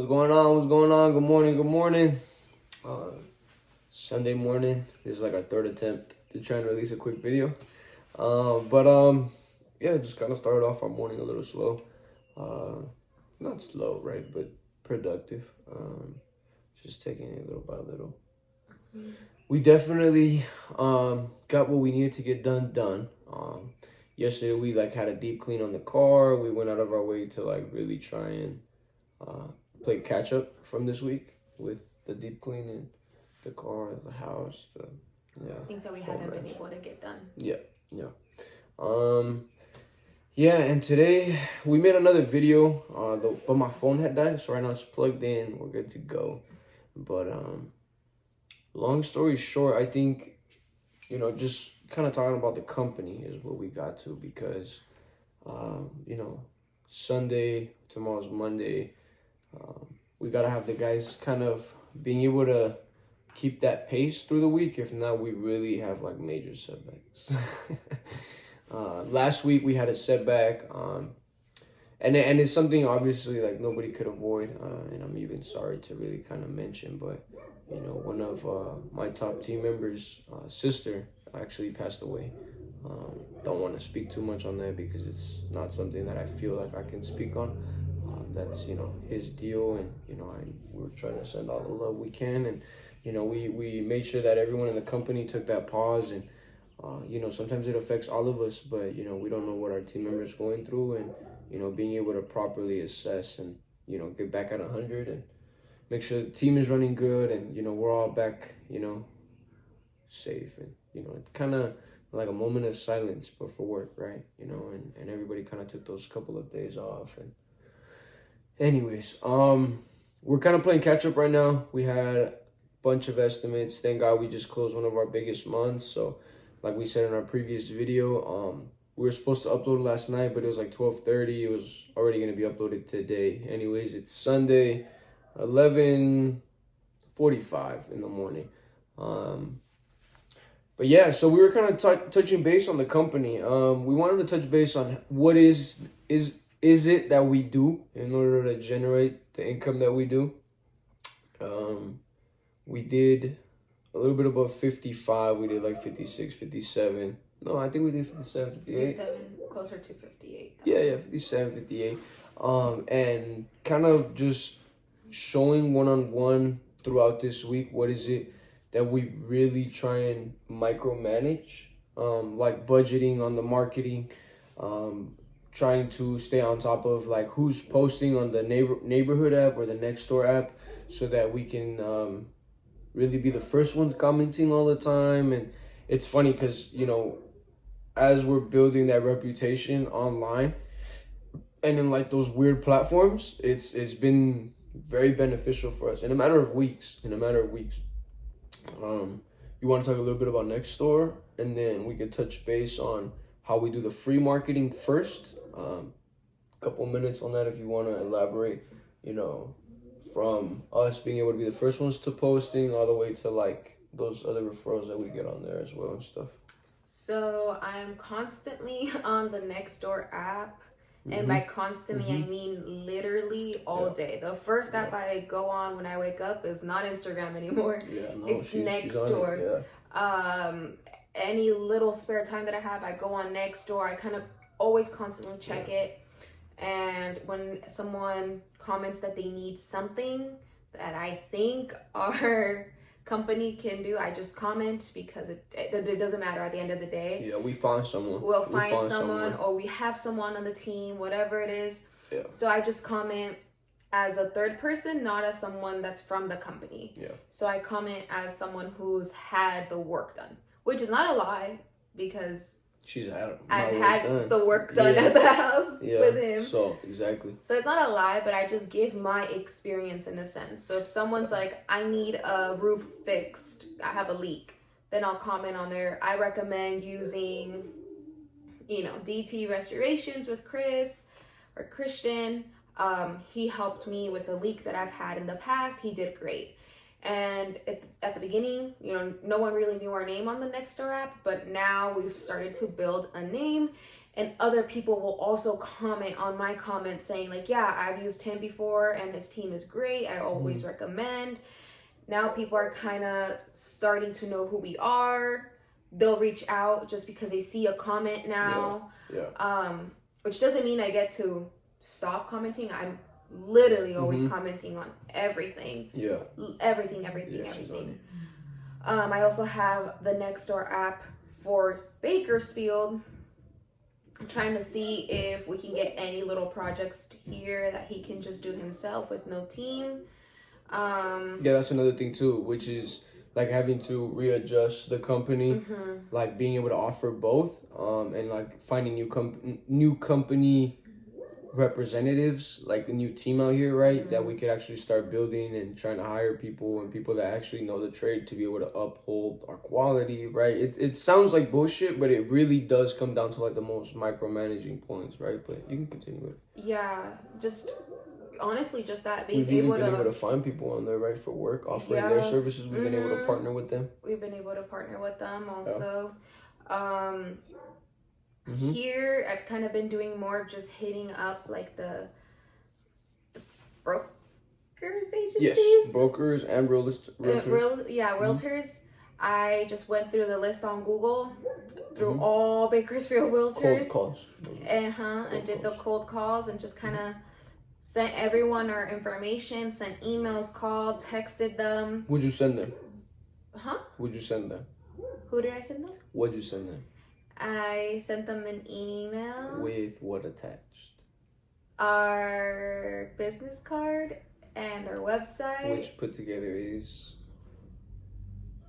What's going on? What's going on? Good morning. Good morning. Sunday morning. This is like our third attempt to try and release a quick video. Yeah, just kind of started off our morning a little slow. Not slow, right? But productive. Just taking it little by little. We definitely got what we needed to get done. Yesterday we had a deep clean on the car. We went out of our way to really try and play catch up from this week with the deep clean in the car, the house, things that we haven't been able to get done. And today we made another video, but my phone had died, so right now it's plugged in. We're good to go. But long story short, I think just kind of talking about the company is what we got to, because Sunday, tomorrow's Monday. We gotta have the guys kind of being able to keep that pace through the week. If not, we really have major setbacks. Last week we had a setback, and it's something obviously nobody could avoid, and I'm even sorry to really kind of mention, but one of my top team members' sister actually passed away. Don't want to speak too much on that because it's not something that I feel like I can speak on. That's his deal, and we're trying to send all the love we can, and we made sure that everyone in the company took that pause, and sometimes it affects all of us, but we don't know what our team members going through, and being able to properly assess and get back at 100 and make sure the team is running good, and we're all back safe, and it's kind of like a moment of silence but for work, right? And everybody kind of took those couple of days off. And anyways, we're kind of playing catch up right now. We had a bunch of estimates. Thank God we just closed one of our biggest months. So like we said in our previous video, we were supposed to upload last night, but it was 12:30. It was already going to be uploaded today. Anyways, it's Sunday, 11:45 in the morning. But yeah, so we were kind of touching base on the company. We wanted to touch base on what is it that we do in order to generate the income that we do. We did a little bit above 55. We did 56, 57. No, I think we did 57, 58. 57, closer to 58. Yeah, 57, 58. And kind of just showing one-on-one throughout this week, what is it that we really try and micromanage, like budgeting on the marketing, trying to stay on top of who's posting on the neighborhood app or the next door app, so that we can really be the first ones commenting all the time. And it's funny because as we're building that reputation online and in those weird platforms, it's been very beneficial for us in a matter of weeks. You want to talk a little bit about next door, and then we can touch base on how we do the free marketing first. Couple minutes on that if you want to elaborate, from us being able to be the first ones to posting all the way to those other referrals that we get on there as well and stuff. So I'm constantly on the Nextdoor app. And by constantly, I mean literally all day. The first app I go on when I wake up is not Instagram anymore. It's Nextdoor. Any little spare time that I have, I go on Nextdoor. I kind of always constantly check it. And when someone comments that they need something that I think our company can do, I just comment, because it doesn't matter at the end of the day. Yeah, we find someone. We'll find someone, or we have someone on the team, whatever it is. Yeah. So I just comment as a third person, not as someone that's from the company. Yeah. So I comment as someone who's had the work done, which is not a lie, because I've had the work done at the house with him. So exactly. So it's not a lie, but I just give my experience in a sense. So if someone's like, I need a roof fixed, I have a leak, then I'll comment on there. I recommend using, DT Restorations with Chris or Christian. He helped me with a leak that I've had in the past. He did great. And at the beginning, no one really knew our name on the Nextdoor app, but now we've started to build a name, and other people will also comment on my comments saying like, yeah, I've used him before and his team is great, I always recommend. Now people are kind of starting to know who we are. They'll reach out just because they see a comment now. Which doesn't mean I get to stop commenting. I'm literally always commenting on everything. Everything. I also have the Nextdoor app for Bakersfield. I'm trying to see if we can get any little projects here that he can just do himself with no team. That's another thing too, which is like having to readjust the company, like being able to offer both, and like finding new company representatives, like a new team out here, right? That we could actually start building and trying to hire people and people that actually know the trade to be able to uphold our quality, right? It sounds like bullshit, but it really does come down to like the most micromanaging points, right? But you can continue it. Yeah, just honestly, just that we've been able to find people on there, right, for work, offering their services. We've been able to partner with them. We've been able to partner with them also. Here, I've kind of been doing more of just hitting up like the brokers agencies. Yes, brokers and realtors. Realtors. I just went through the list on Google, through all Bakersfield realtors. Cold calls. I did the cold calls and just kind of sent everyone our information, sent emails, called, texted them. Would you send them? Would you send them? Who did I send them? What'd you send them? I sent them an email. With what attached? Our business card and our website. Which put together is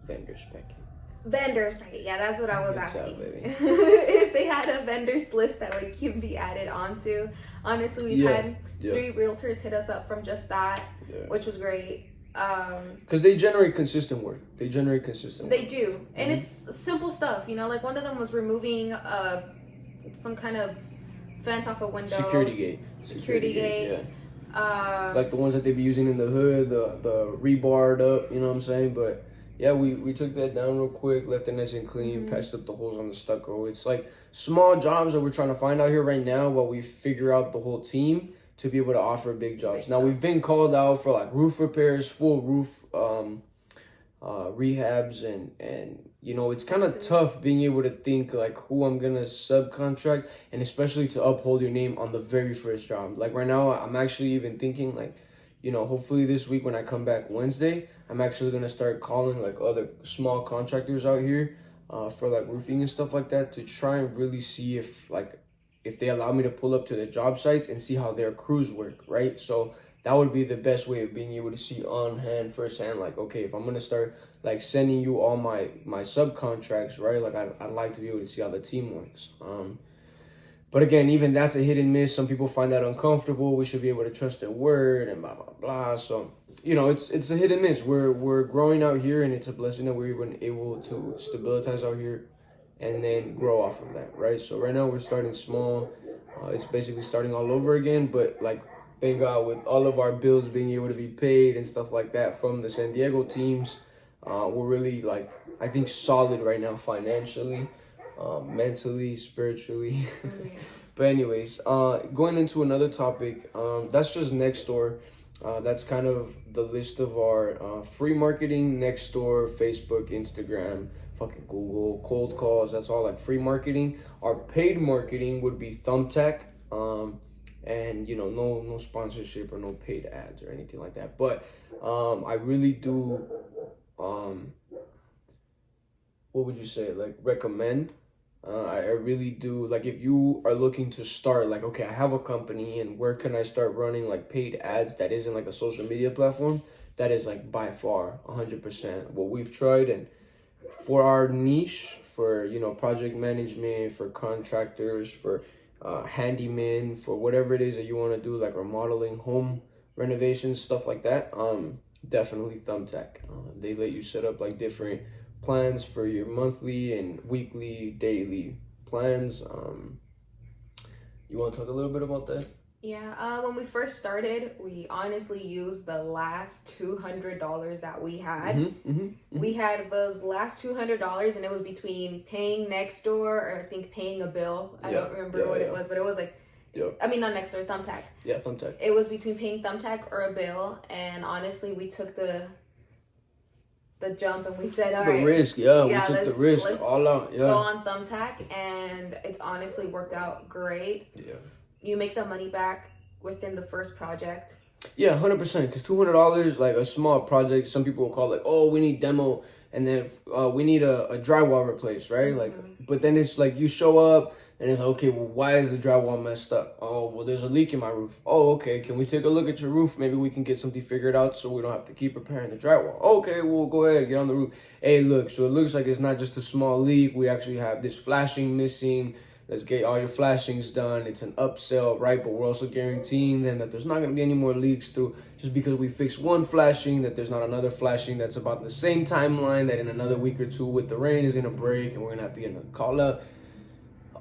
vendor's packet. Vendors packet. Yeah, that's what I was asking. If they had a vendors list that can be added onto. Honestly, we've had 3 realtors hit us up from just that, which was great. Because they generate consistent work. They do, and it's simple stuff. You know, like one of them was removing some kind of fence off a window. Security gate. Yeah. Like the ones that they be using in the hood, the rebarred up. You know what I'm saying? But yeah, we took that down real quick, left it nice and clean, patched up the holes on the stucco. It's like small jobs that we're trying to find out here right now while we figure out the whole team to be able to offer big jobs. Now, we've been called out for like roof repairs, full roof rehabs, and you know, it's kind of tough being able to think like who I'm gonna subcontract, and especially to uphold your name on the very first job. Like right now, I'm actually even thinking like, you know, hopefully this week when I come back Wednesday, I'm actually gonna start calling like other small contractors out here for like roofing and stuff like that to try and really see if they allow me to pull up to the job sites and see how their crews work, right? So that would be the best way of being able to see on hand, firsthand, like, okay, if I'm going to start like sending you all my subcontracts, right? Like I'd like to be able to see how the team works. But again, even that's a hit and miss. Some people find that uncomfortable. We should be able to trust their word and blah, blah, blah. So, you know, it's a hit and miss. We're growing out here, and it's a blessing that we're even able to stabilize out here and then grow off of that, right? So right now we're starting small. It's basically starting all over again, but like, thank God, with all of our bills being able to be paid and stuff like that from the San Diego teams, we're really like, I think, solid right now financially, mentally, spiritually. But anyways, going into another topic, that's just Nextdoor. That's kind of the list of our free marketing, Nextdoor, Facebook, Instagram, fucking Google, cold calls. That's all like free marketing. Our paid marketing would be Thumbtack, and you know, no sponsorship or no paid ads or anything like that. But I really do, what would you say, like recommend. I really do, like, if you are looking to start, like, okay, I have a company and where can I start running like paid ads that isn't like a social media platform, that is like by far 100% what we've tried. And for our niche, for, you know, project management, for contractors, for handymen, for whatever it is that you want to do, like remodeling, home renovations, stuff like that, definitely Thumbtack. They let you set up like different plans for your monthly and weekly, daily plans. You want to talk a little bit about that? Yeah, when we first started, we honestly used the last $200 that we had. We had those last $200, and it was between paying Nextdoor or I think paying a bill. I don't remember what it was, but it was like, I mean, not Nextdoor, Thumbtack. Yeah, Thumbtack. It was between paying Thumbtack or a bill, and honestly, we took the jump and we said, all right, the risk, we took the risk all out. Go on Thumbtack, and it's honestly worked out great. Yeah. You make the money back within the first project. Yeah, 100%. Because $200, like a small project, some people will call it, like, oh, we need demo, and then we need a drywall replaced, right? Like, but then it's like you show up, and it's like, okay, well, why is the drywall messed up? Oh, well, there's a leak in my roof. Oh, okay, can we take a look at your roof? Maybe we can get something figured out so we don't have to keep repairing the drywall. Okay, well, go ahead, get on the roof. Hey, look, so it looks like it's not just a small leak. We actually have this flashing missing. Let's get all your flashings done. It's an upsell, right? But we're also guaranteeing then that there's not going to be any more leaks through just because we fix one flashing, that there's not another flashing that's about the same timeline that in another week or two with the rain is going to break and we're going to have to get another call out.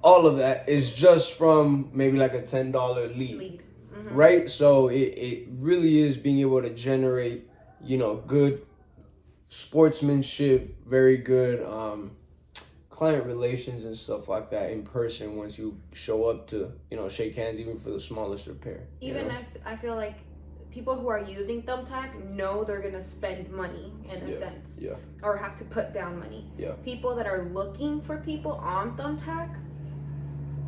All of that is just from maybe like a $10 lead. Right? So it really is being able to generate, good sportsmanship, very good client relations and stuff like that in person once you show up to, shake hands even for the smallest repair. I feel like people who are using Thumbtack know they're going to spend money in a sense. Yeah. Or have to put down money. Yeah. People that are looking for people on Thumbtack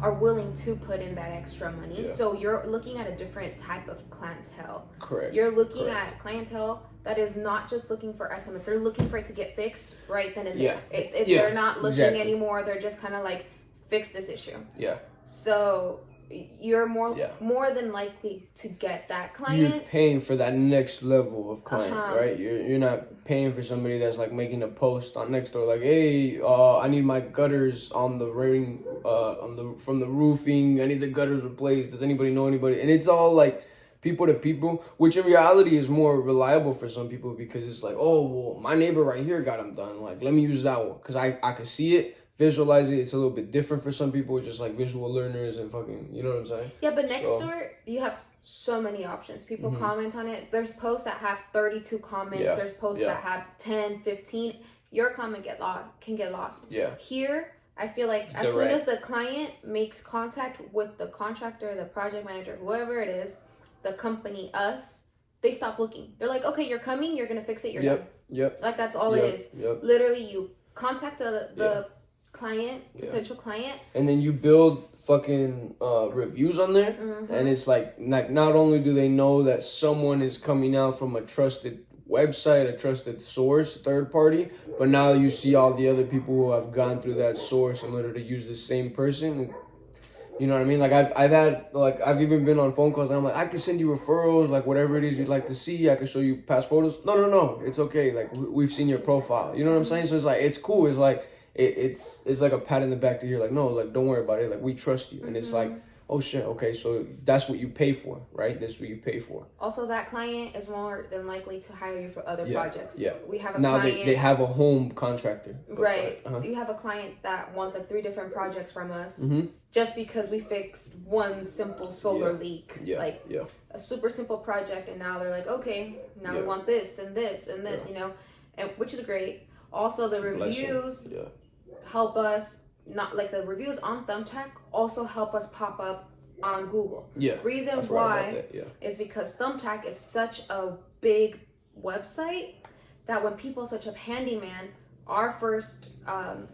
are willing to put in that extra money. Yeah. So you're looking at a different type of clientele. Correct. You're looking at clientele that is not just looking for estimates. They're looking for it to get fixed right then and there. If they're not looking anymore, they're just kind of like, fix this issue. Yeah. So you're more than likely to get that client. You're paying for that next level of client, right? You're not paying for somebody that's like making a post on Nextdoor like, hey, I need my gutters on the rain, from the roofing. I need the gutters replaced. Does anybody know anybody? And it's all like people to people, which in reality is more reliable for some people because it's like, oh, well, my neighbor right here got them done. Like, let me use that one because I can see it. Visualize it. It's a little bit different for some people, just like visual learners and fucking, you know what I'm saying? Yeah, but Nextdoor, you have so many options. People comment on it. There's posts that have 32 comments. Yeah. There's posts that have 10, 15. Your comment can get lost. Yeah. Here, I feel like as soon as the client makes contact with the contractor, the project manager, whoever it is, the company, us, they stop looking. They're like, okay, you're coming. You're going to fix it. You're done. Yep. Like, that's all it is. Yep. Literally, you contact the client, potential client, and then you build fucking reviews on there, and it's like not only do they know that someone is coming out from a trusted website, a trusted source, third party, but now you see all the other people who have gone through that source in order to use the same person. You know what I mean? Like I've even been on phone calls and I'm like, I can send you referrals, like whatever it is you'd like to see. I can show you past photos. No, it's okay. Like we've seen your profile. You know what I'm saying? So it's like it's cool. It's like it's like a pat in the back to hear like, no, like don't worry about it. Like we trust you. And it's like, oh shit, okay, so that's what you pay for, right? That's what you pay for. Also, that client is more than likely to hire you for other projects. Yeah. We have a now client. They have a home contractor. Right. You have a client that wants like 3 different projects from us just because we fixed one simple solar leak. A super simple project, and now they're like, okay, now we want this and this and this, and which is great. Also, the reviews help us. Not like the reviews on Thumbtack also help us pop up on Google. Reason why is because Thumbtack is such a big website that when people search up handyman, our first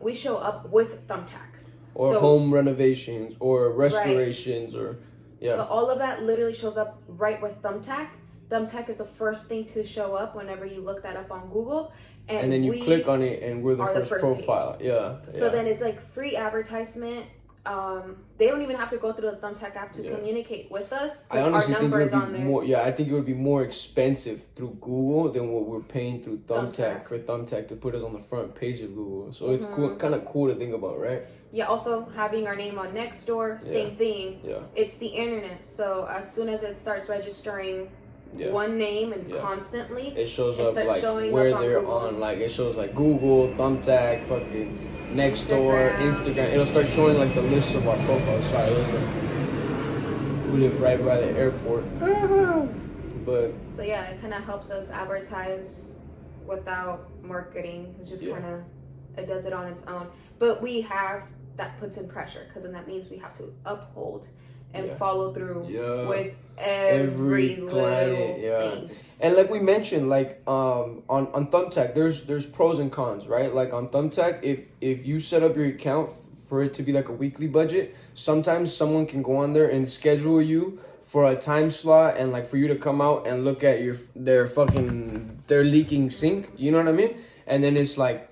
we show up with Thumbtack. Or home renovations or restorations So all of that literally shows up right with Thumbtack. Thumbtack is the first thing to show up whenever you look that up on Google. And then you click on it and we're the first profile. So then it's like free advertisement. They don't even have to go through the Thumbtack app to communicate with us because our number is on there. I think it would be more expensive through Google than what we're paying through Thumbtack for Thumbtack to put us on the front page of Google. So it's kind of cool to think about, right? Yeah, also having our name on Nextdoor, same thing. It's the internet. So as soon as it starts registering one name and constantly it shows up like where they're on, like it shows like Google, Thumbtack, fucking Nextdoor, Instagram. It'll start showing like the list of our profiles. Sorry, We live right by the airport. But so yeah, it kind of helps us advertise without marketing. It's just kind of, it does it on its own. But that puts in pressure, because then that means we have to uphold and follow through with every client, thing. And like we mentioned, like on Thumbtack, there's pros and cons, right? Like on Thumbtack, if you set up your account for it to be like a weekly budget, sometimes someone can go on there and schedule you for a time slot, and like for you to come out and look at their leaking sink, you know what I mean? And then it's like,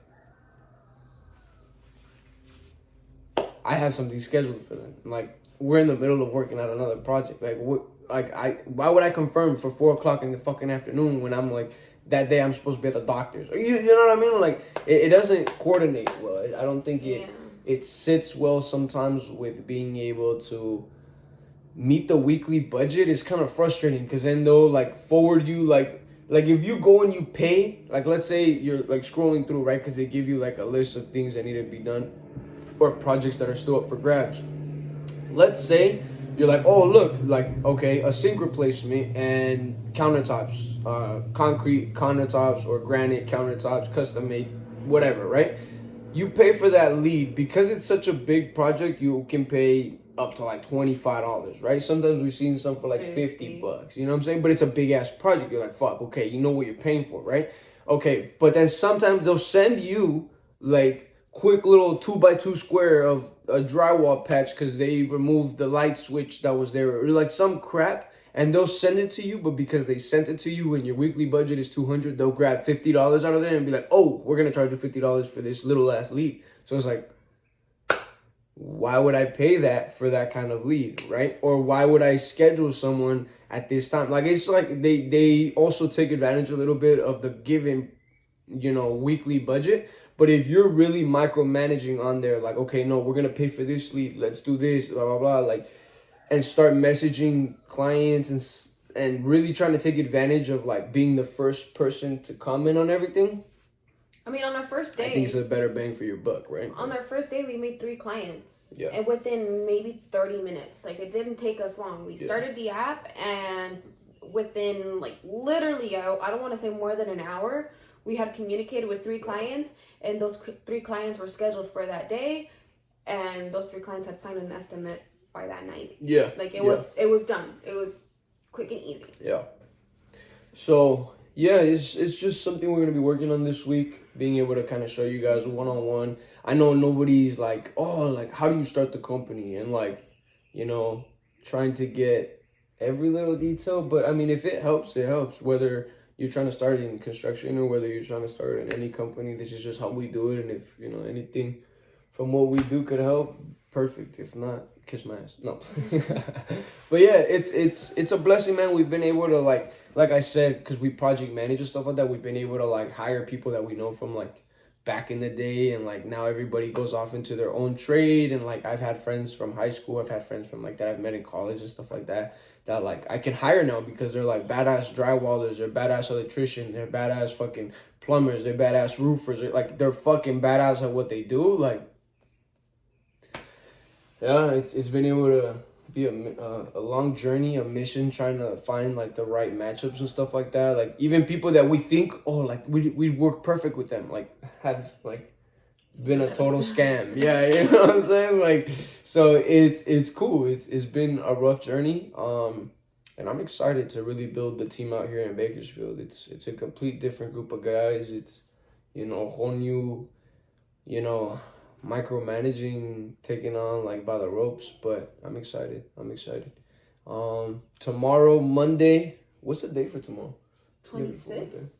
I have something scheduled for them. Like, we're in the middle of working out another project. Like, why would I confirm for 4:00 in the fucking afternoon when I'm like, that day I'm supposed to be at the doctor's? You know what I mean? Like, it doesn't coordinate well. I don't think it sits well sometimes with being able to meet the weekly budget. Is kind of frustrating, because then they'll like forward you like if you go and you pay, like let's say you're like scrolling through, right? Because they give you like a list of things that need to be done, or projects that are still up for grabs. Let's say you're like, oh look, like okay, a sink replacement and countertops, concrete countertops or granite countertops, custom made, whatever, right? You pay for that lead. Because it's such a big project, you can pay up to like $25, right? Sometimes we've seen some for like $50, you know what I'm saying? But it's a big ass project. You're like, fuck, okay, you know what you're paying for, right? Okay, but then sometimes they'll send you like quick little 2x2 square of a drywall patch because they removed the light switch that was there, or like some crap, and they'll send it to you. But because they sent it to you and your weekly budget is $200, they'll grab $50 out of there and be like, oh, we're gonna charge you $50 for this little ass lead. So it's like, why would I pay that for that kind of lead, right? Or why would I schedule someone at this time? Like, it's like they also take advantage a little bit of the given, weekly budget. But if you're really micromanaging on there, like, okay, no, we're going to pay for this lead, let's do this, blah, blah, blah, like, and start messaging clients and really trying to take advantage of, like, being the first person to comment on everything. I mean, on our first day, I think it's a better bang for your buck, right? On our first day, we made 3 clients. Yeah. And within maybe 30 minutes. Like, it didn't take us long. We started the app, and within, like, literally, I don't want to say more than an hour, we had communicated with 3 clients, and those 3 clients were scheduled for that day, and those 3 clients had signed an estimate by that night. Yeah. Like, it was done. It was quick and easy. Yeah. So, yeah, it's just something we're going to be working on this week, being able to kind of show you guys one-on-one. I know nobody's like, oh, like, how do you start the company? And, like, trying to get every little detail. But, I mean, if it helps, it helps. Whether you're trying to start in construction or whether you're trying to start in any company, this is just how we do it. And if, anything from what we do could help, perfect. If not, kiss my ass. No. But, yeah, it's a blessing, man. We've been able to, like I said, because we project manage and stuff like that, we've been able to, like, hire people that we know from, like, back in the day. And, like, now everybody goes off into their own trade. And, like, I've had friends from high school. I've had friends from, like, that I've met in college and stuff like that, like, I can hire now because they're, like, badass drywallers. They're badass electricians. They're badass fucking plumbers. They're badass roofers. They're fucking badass at what they do. Like, yeah, it's been able to be a long journey, a mission, trying to find, like, the right matchups and stuff like that. Like, even people that we think, oh, like, we work perfect with them, like, have, like, been a total scam. Yeah, you know what I'm saying? Like, so it's cool. It's been a rough journey. And I'm excited to really build the team out here in Bakersfield. It's a complete different group of guys. It's, a whole new, micromanaging taken on, like, by the ropes. But I'm excited. Tomorrow, Monday. What's the date for tomorrow? 26th.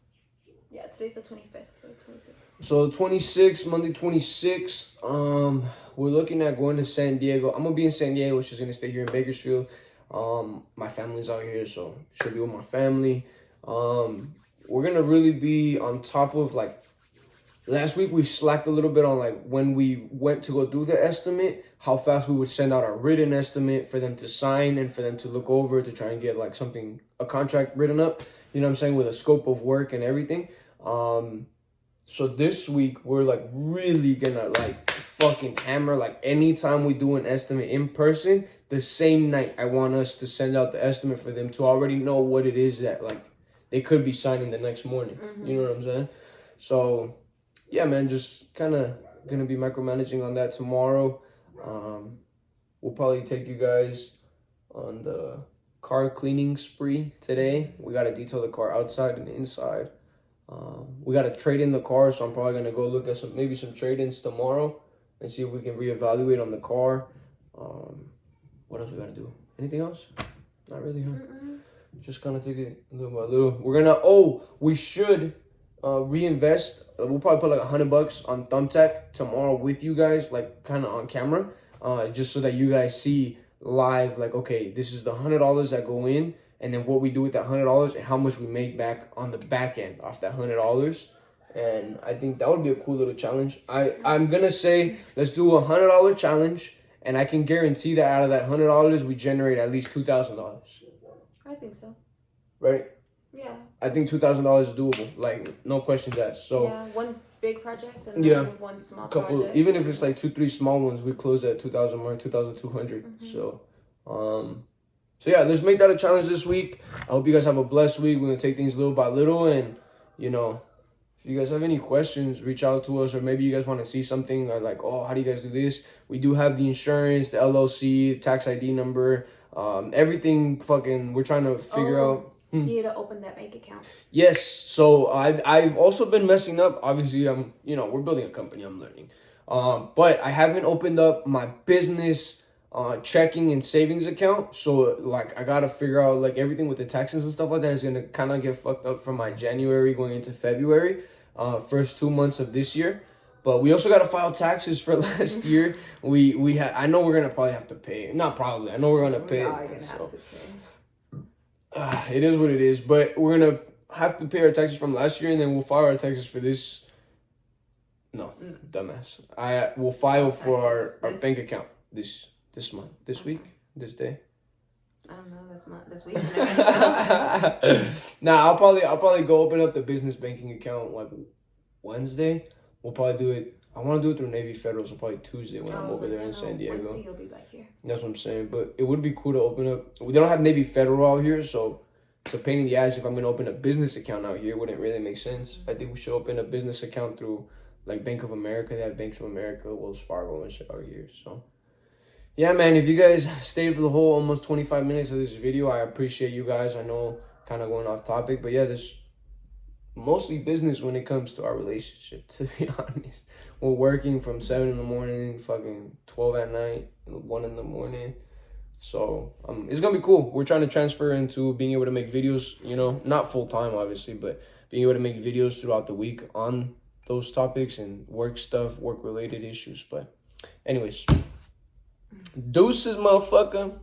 Yeah, today's the 25th, so 26th. So 26th, Monday 26th. We're looking at going to San Diego. I'm gonna be in San Diego. She's gonna stay here in Bakersfield. My family's out here, so she'll be with my family. We're gonna really be on top of, like, last week we slacked a little bit on, like, when we went to go do the estimate, how fast we would send out our written estimate for them to sign and for them to look over to try and get, like, a contract written up, you know what I'm saying, with a scope of work and everything. So this week we're, like, really gonna, like, fucking hammer. Like, anytime we do an estimate in person, the same night, I want us to send out the estimate for them to already know what it is that, like, they could be signing the next morning. You know what I'm saying? So, yeah, man, just kind of going to be micromanaging on that tomorrow. We'll probably take you guys on the car cleaning spree today. We got to detail the car outside and inside. We got to trade in the car, so I'm probably going to go look at maybe some trade-ins tomorrow and see if we can reevaluate on the car. What else we got to do? Anything else? Not really, huh? Just kind of take it little by little. We're going to, we should reinvest. We'll probably put like $100 on Thumbtack tomorrow with you guys, like kind of on camera, just so that you guys see live, like, okay, this is the $100 that go in, and then what we do with that $100 and how much we make back on the back end off that $100. And I think that would be a cool little challenge. I'm gonna say let's do a $100 challenge, and I can guarantee that out of that $100 we generate at least $2,000. I think so. Right? Yeah. I think $2,000 is doable. Like, no questions asked. So yeah, one big project and then one small project. Even if it's like 2-3 small ones, we close at 2,000 mark, 2,200. So yeah, let's make that a challenge this week. I hope you guys have a blessed week. We're gonna take things little by little, and you know, if you guys have any questions, reach out to us, or maybe you guys want to see something, or like, oh, how do you guys do this? We do have the insurance, the LLC, tax ID number, everything. Fucking, we're trying to figure out. You need to open that bank account. Yes. So I've also been messing up. Obviously, we're building a company. I'm learning. But I haven't opened up my business checking and savings account. So like, I gotta figure out like everything with the taxes and stuff like that is gonna kind of get fucked up for my January going into February, first 2 months of this year. But we also gotta file taxes for last year. I know we're gonna probably have to pay. Not probably. I know we're gonna pay. Have to pay. It is what it is, but we're gonna have to pay our taxes from last year, and then we'll file our taxes for this. No, dumbass. I will file for our bank account this month, this week, this day. I don't know, this week. Nah, I'll probably go open up the business banking account like Wednesday. We'll probably do it. I want to do it through Navy Federal, so probably Tuesday when I'm over there in San Diego. Wednesday you'll be back here. That's what I'm saying. But it would be cool to open up. We don't have Navy Federal out here, so it's a pain in the ass if I'm going to open a business account out here. It wouldn't really make sense. I think we should open a business account through like Bank of America. They have Bank of America, Wells Fargo, and shit out here. So, yeah, man, if you guys stayed for the whole almost 25 minutes of this video, I appreciate you guys. I know kind of going off topic, but yeah, there's mostly business when it comes to our relationship, to be honest. We're working from 7 in the morning, fucking 12 at night, 1 in the morning. So it's going to be cool. We're trying to transfer into being able to make videos, not full time, obviously, but being able to make videos throughout the week on those topics and work stuff, work related issues. But anyways, deuces, motherfucker.